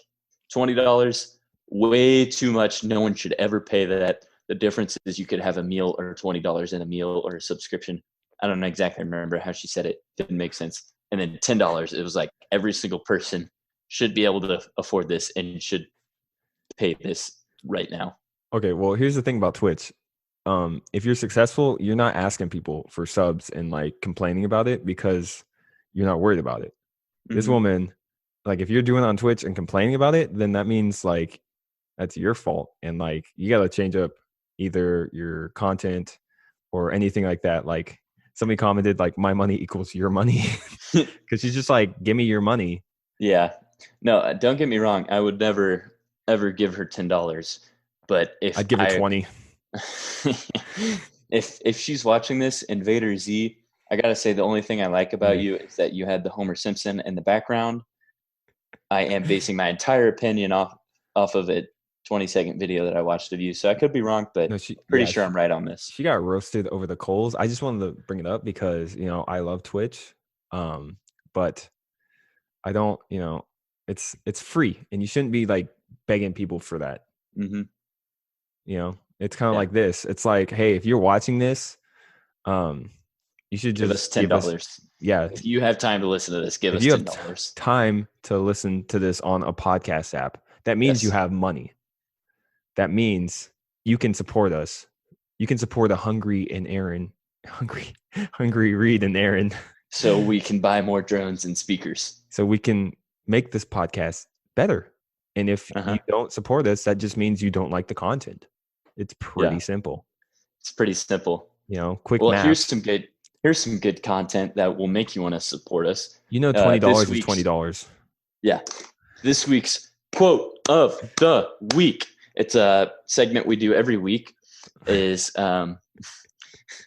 [SPEAKER 2] $20, way too much. No one should ever pay that. The difference is you could have a meal or $20 in a meal or a subscription. I don't exactly remember how she said it. Didn't make sense. And then $10, it was like every single person should be able to afford this and should pay this right now.
[SPEAKER 1] Okay, well, here's the thing about Twitch. If you're successful, you're not asking people for subs and like complaining about it because you're not worried about it. This
[SPEAKER 2] Mhm.
[SPEAKER 1] woman, like, if you're doing it on Twitch and complaining about it, then that means like that's your fault, and like you got to change up, either your content or anything like that. Like somebody commented like my money equals your money because she's just like, give me your money.
[SPEAKER 2] Yeah. No, don't get me wrong. I would never ever give her $10. But if
[SPEAKER 1] I'd give her 20.
[SPEAKER 2] if she's watching this, Invader Z, I gotta say the only thing I like about you is that you had the Homer Simpson in the background. I am basing my entire opinion off of a 20-second video that I watched of you. So I could be wrong, but pretty sure I'm right on this.
[SPEAKER 1] She got roasted over the coals. I just wanted to bring it up because, I love Twitch. But I don't, it's free and you shouldn't be like begging people for that.
[SPEAKER 2] Mm-hmm.
[SPEAKER 1] It's kind of like this. It's like, hey, if you're watching this, you should
[SPEAKER 2] give
[SPEAKER 1] just
[SPEAKER 2] us $10.
[SPEAKER 1] Yeah.
[SPEAKER 2] If you have time to listen to this, give us $10.
[SPEAKER 1] Time to listen to this on a podcast app. That means you have money. That means you can support us. You can support a hungry Reid and Aaron.
[SPEAKER 2] So we can buy more drones and speakers.
[SPEAKER 1] So we can make this podcast better. And if you don't support us, that just means you don't like the content. It's pretty simple.
[SPEAKER 2] It's pretty simple.
[SPEAKER 1] Quick
[SPEAKER 2] math.
[SPEAKER 1] Well,
[SPEAKER 2] here's some good content that will make you want to support us.
[SPEAKER 1] $20 is $20. Yeah.
[SPEAKER 2] This week's quote of the week. It's a segment we do every week. Is I'm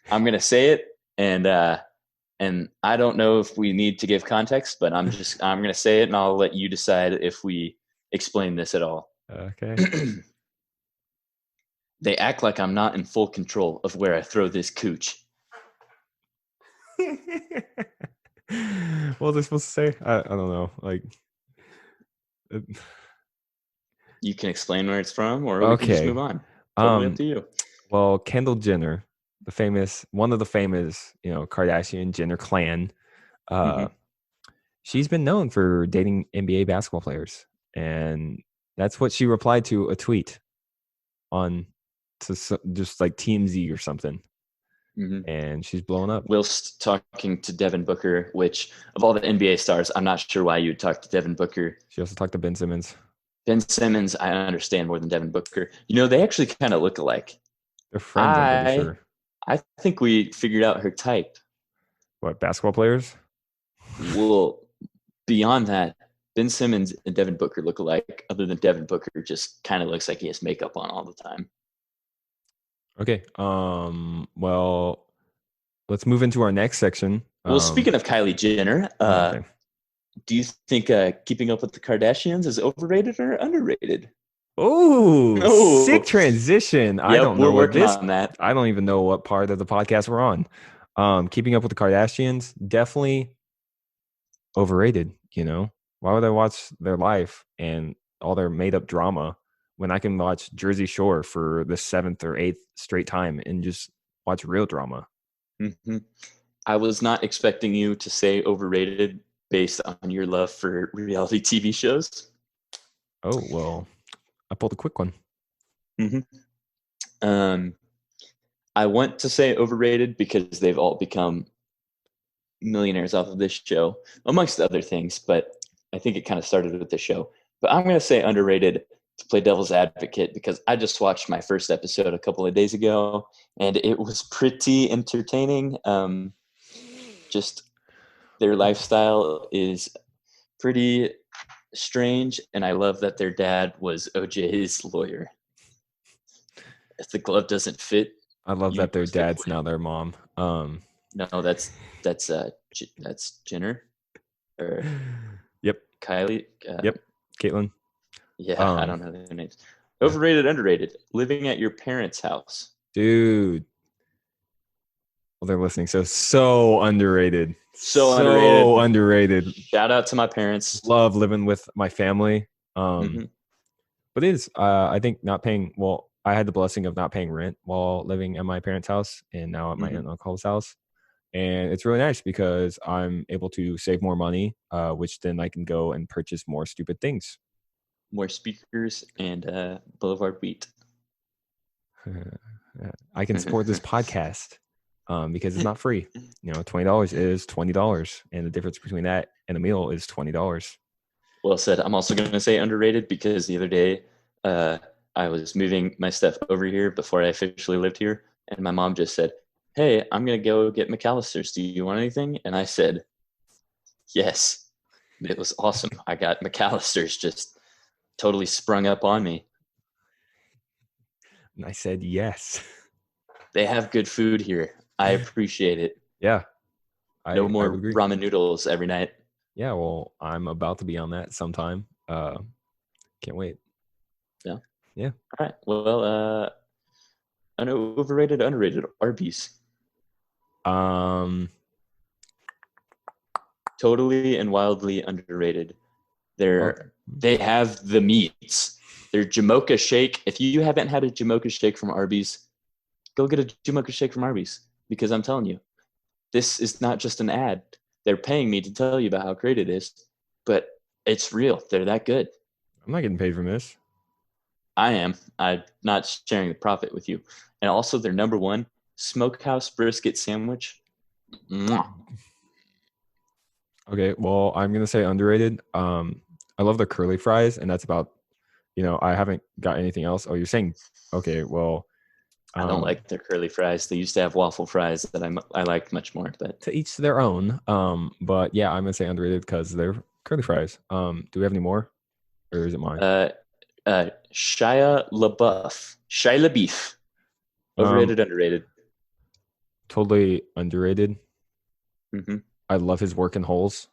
[SPEAKER 2] gonna say it, and I don't know if we need to give context, but I'm gonna say it, and I'll let you decide if we explain this at all.
[SPEAKER 1] Okay.
[SPEAKER 2] They act like I'm not in full control of where I throw this cooch.
[SPEAKER 1] What are they supposed to say? I don't know. Like,
[SPEAKER 2] you can explain where it's from, or we can just move on. Totally up to you.
[SPEAKER 1] Well, Kendall Jenner, one of the famous, Kardashian Jenner clan, she's been known for dating NBA basketball players, and that's what she replied to a tweet on to just like TMZ or something. And she's blown up.
[SPEAKER 2] Whilst talking to Devin Booker, which of all the NBA stars, I'm not sure why you would talk to Devin Booker.
[SPEAKER 1] She also talked to Ben Simmons.
[SPEAKER 2] Ben Simmons, I understand more than Devin Booker. They actually kind of look alike.
[SPEAKER 1] They're friends, I'm pretty sure.
[SPEAKER 2] I think we figured out her type.
[SPEAKER 1] What, basketball players?
[SPEAKER 2] Well, beyond that, Ben Simmons and Devin Booker look alike, other than Devin Booker just kind of looks like he has makeup on all the time.
[SPEAKER 1] Okay. Well, let's move into our next section.
[SPEAKER 2] Well, speaking of Kylie Jenner, do you think Keeping Up with the Kardashians is overrated or underrated?
[SPEAKER 1] Oh, sick transition. I don't know.
[SPEAKER 2] We're working on that.
[SPEAKER 1] I don't even know what part of the podcast we're on. Keeping Up with the Kardashians, definitely overrated. Why would I watch their life and all their made up drama when I can watch Jersey Shore for the 7th or 8th straight time and just watch real drama?
[SPEAKER 2] Mm-hmm. I was not expecting you to say overrated based on your love for reality TV shows.
[SPEAKER 1] Oh, well, I pulled a quick one.
[SPEAKER 2] I want to say overrated because they've all become millionaires off of this show, amongst other things, but I think it kind of started with the show. But I'm going to say underrated to play devil's advocate because I just watched my first episode a couple of days ago, and it was pretty entertaining. Just their lifestyle is pretty strange, and I love that their dad was OJ's lawyer. If the glove doesn't fit,
[SPEAKER 1] I love that their dad's now their mom.
[SPEAKER 2] No, that's Jenner. Or
[SPEAKER 1] yep.
[SPEAKER 2] Kylie.
[SPEAKER 1] Yep. Caitlyn.
[SPEAKER 2] Yeah, I don't know their names. Overrated, underrated. Living at your parents' house.
[SPEAKER 1] Dude. Well, they're listening. So underrated.
[SPEAKER 2] So
[SPEAKER 1] underrated.
[SPEAKER 2] Shout out to my parents.
[SPEAKER 1] Love living with my family. But it is, I think not paying, well, I had the blessing of not paying rent while living at my parents' house and now at my aunt and uncle's house. And it's really nice because I'm able to save more money, which then I can go and purchase more stupid things.
[SPEAKER 2] More speakers and Boulevard wheat.
[SPEAKER 1] I can support this podcast because it's not free. $20 is $20. And the difference between that and a meal is $20.
[SPEAKER 2] Well said. I'm also going to say underrated because the other day I was moving my stuff over here before I officially lived here, and my mom just said, "Hey, I'm gonna go get McAllister's. Do you want anything?" And I said, "Yes." It was awesome. I got McAllister's just totally sprung up on me.
[SPEAKER 1] And I said yes.
[SPEAKER 2] They have good food here. I appreciate it.
[SPEAKER 1] Yeah,
[SPEAKER 2] No
[SPEAKER 1] I
[SPEAKER 2] more
[SPEAKER 1] would agree.
[SPEAKER 2] ramen noodles every night.
[SPEAKER 1] Yeah, well, I'm about to be on that sometime. Can't wait.
[SPEAKER 2] Yeah.
[SPEAKER 1] Yeah.
[SPEAKER 2] All right. Well, overrated, underrated, Arby's.
[SPEAKER 1] Um,
[SPEAKER 2] Totally and wildly underrated.
[SPEAKER 1] well,
[SPEAKER 2] They have the meats. Their Jamocha shake. If you haven't had a Jamocha shake from Arby's, go get a Jamocha shake from Arby's, because I'm telling you, this is not just an ad. They're paying me to tell you about how great it is, but it's real. They're that good.
[SPEAKER 1] I'm not getting paid from this.
[SPEAKER 2] I am. I'm not sharing the profit with you. And also their number one smokehouse brisket sandwich. Mwah.
[SPEAKER 1] Okay, well, I'm gonna say underrated. I love the curly fries, and that's about. I haven't got anything else. Oh, you're saying, okay, well,
[SPEAKER 2] I don't like their curly fries. They used to have waffle fries that I liked much more. But
[SPEAKER 1] to each their own. But yeah, I'm gonna say underrated because they're curly fries. Do we have any more, or is it mine?
[SPEAKER 2] Shia LaBeouf. Overrated, underrated.
[SPEAKER 1] Totally underrated.
[SPEAKER 2] Mm-hmm.
[SPEAKER 1] I love his work in Holes.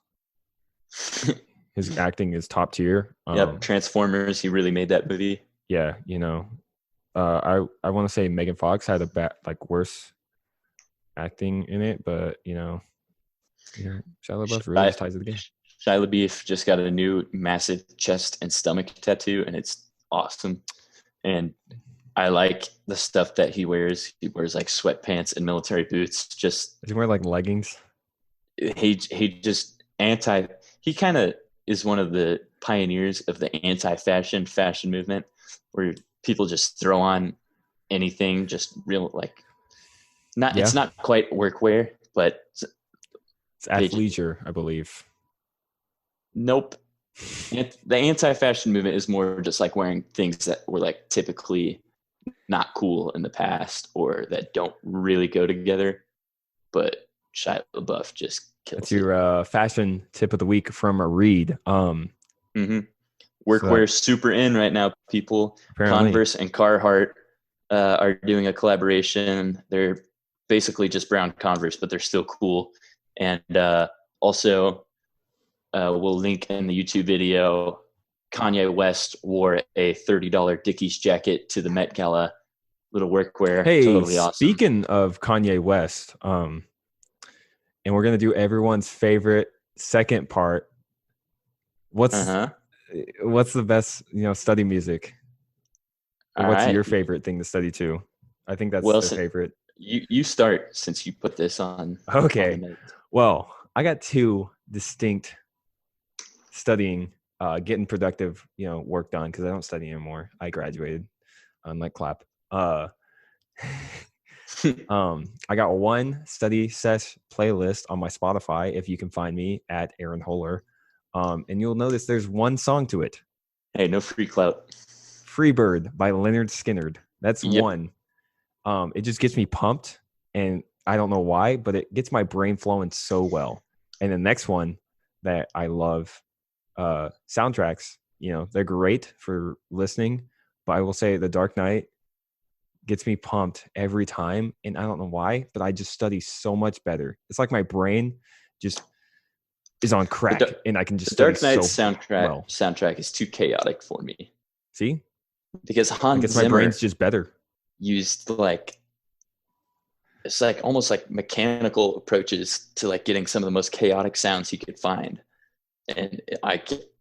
[SPEAKER 1] His acting is top tier.
[SPEAKER 2] Yep, Transformers. He really made that movie.
[SPEAKER 1] Yeah, I want to say Megan Fox had a worse acting in it, but Shia LaBeouf really just ties it again.
[SPEAKER 2] Shia LaBeouf just got a new massive chest and stomach tattoo, and it's awesome. And I like the stuff that he wears. He wears like sweatpants and military boots. Just
[SPEAKER 1] does he wear like leggings?
[SPEAKER 2] He kind of is one of the pioneers of the anti-fashion movement, where people just throw on anything, just real it's not quite workwear, but
[SPEAKER 1] it's athleisure, I believe.
[SPEAKER 2] Nope. The anti-fashion movement is more just like wearing things that were like typically not cool in the past or that don't really go together. But Shia LaBeouf just kills
[SPEAKER 1] That's your fashion tip of the week from Reid.
[SPEAKER 2] Workwear super in right now, people. Apparently. Converse and Carhartt are doing a collaboration. They're basically just brown Converse, but they're still cool. And also, we'll link in the YouTube video. Kanye West wore a $30 Dickies jacket to the Met Gala. Little workwear.
[SPEAKER 1] Hey,
[SPEAKER 2] totally awesome.
[SPEAKER 1] Speaking of Kanye West, and we're gonna do everyone's favorite second part. What's the best study music? Or what's your favorite thing to study to? I think that's the favorite.
[SPEAKER 2] You start, since you put this on.
[SPEAKER 1] Okay. Well, I got two distinct studying, getting productive, work done, because I don't study anymore. I graduated, unlike Clap. I got one study sesh playlist on my Spotify, if you can find me at Aaron Holler. And you'll notice there's one song to it.
[SPEAKER 2] Hey, no free clout.
[SPEAKER 1] Freebird by Leonard Skinner. That's one. It just gets me pumped, and I don't know why, but it gets my brain flowing so well. And the next one that I love, soundtracks, they're great for listening, but I will say The Dark Knight gets me pumped every time, and I don't know why, but I just study so much better. It's like my brain just is on crack, and I can just study.
[SPEAKER 2] The Dark Knight soundtrack is too chaotic for me.
[SPEAKER 1] See?
[SPEAKER 2] Because Hans Zimmer,
[SPEAKER 1] my brain's just better.
[SPEAKER 2] Used it's like almost like mechanical approaches to like getting some of the most chaotic sounds you could find. And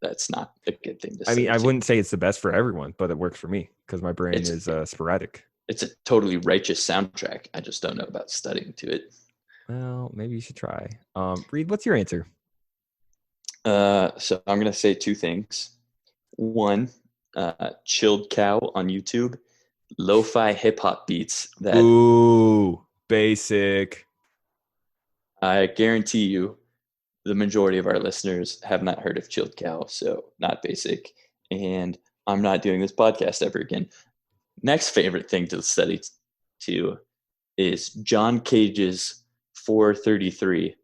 [SPEAKER 2] that's not a good thing to say.
[SPEAKER 1] I mean, I wouldn't say it's the best for everyone, but it works for me because my brain is sporadic.
[SPEAKER 2] It's a totally righteous soundtrack. I just don't know about studying to it.
[SPEAKER 1] Well, maybe you should try. Reid, what's your answer?
[SPEAKER 2] So I'm going to say two things. One, Chilled Cow on YouTube, lo-fi hip-hop beats.
[SPEAKER 1] Ooh, basic.
[SPEAKER 2] I guarantee you the majority of our listeners have not heard of Chilled Cow, so not basic. And I'm not doing this podcast ever again. next favorite thing to study to is John Cage's 433.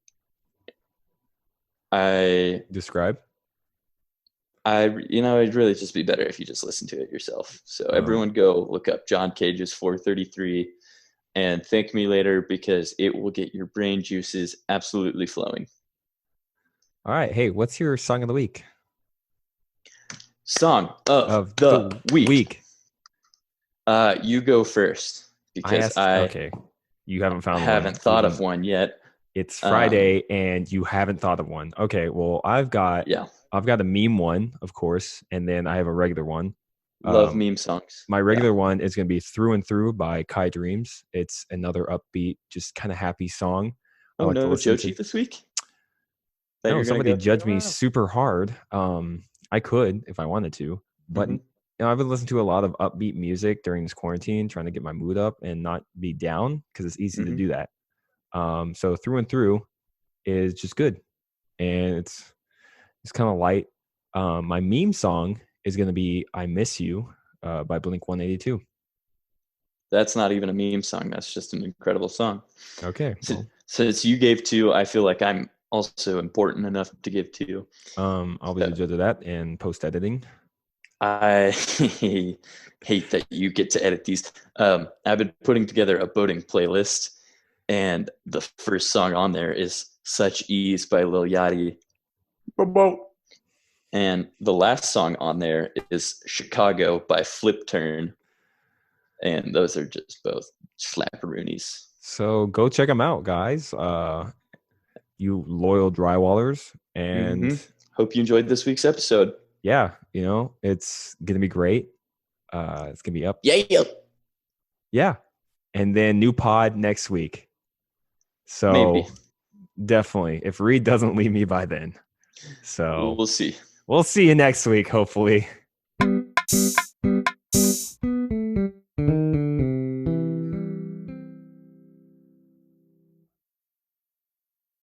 [SPEAKER 1] Describe.
[SPEAKER 2] It'd really just be better if you just listen to it yourself. So everyone go look up John Cage's 433 and thank me later, because it will get your brain juices absolutely flowing.
[SPEAKER 1] All right. Hey, what's your song of the week?
[SPEAKER 2] Song of the week. You go first, because
[SPEAKER 1] okay. You haven't found one.
[SPEAKER 2] Haven't thought of one yet.
[SPEAKER 1] It's Friday and you haven't thought of one. Okay, well, I've got a meme one, of course, and then I have a regular one.
[SPEAKER 2] Love meme songs.
[SPEAKER 1] My regular one is going to be Through and Through by Kai Dreams. It's another upbeat, just kind of happy song.
[SPEAKER 2] Oh, no Joji this week?
[SPEAKER 1] No, somebody judged me super hard. I could if I wanted to, but I've been listening to a lot of upbeat music during this quarantine, trying to get my mood up and not be down, because it's easy to do that. So Through and Through is just good, and it's kind of light. My meme song is going to be I Miss You by Blink-182.
[SPEAKER 2] That's not even a meme song. That's just an incredible song.
[SPEAKER 1] Okay.
[SPEAKER 2] Since you gave two, I feel like I'm also important enough to give two.
[SPEAKER 1] I'll be the judge of that and post-editing.
[SPEAKER 2] I hate that you get to edit these. I've been putting together a boating playlist, and the first song on there is Such Ease by Lil Yachty. And the last song on there is Chicago by Flip Turn. And those are just both slapperoonies.
[SPEAKER 1] So go check them out, guys. You loyal drywallers. And
[SPEAKER 2] hope you enjoyed this week's episode.
[SPEAKER 1] Yeah, it's going to be great. It's going to be up. Yeah. And then new pod next week. So maybe. Definitely, if Reid doesn't leave me by then. So
[SPEAKER 2] we'll see.
[SPEAKER 1] We'll see you next week, hopefully.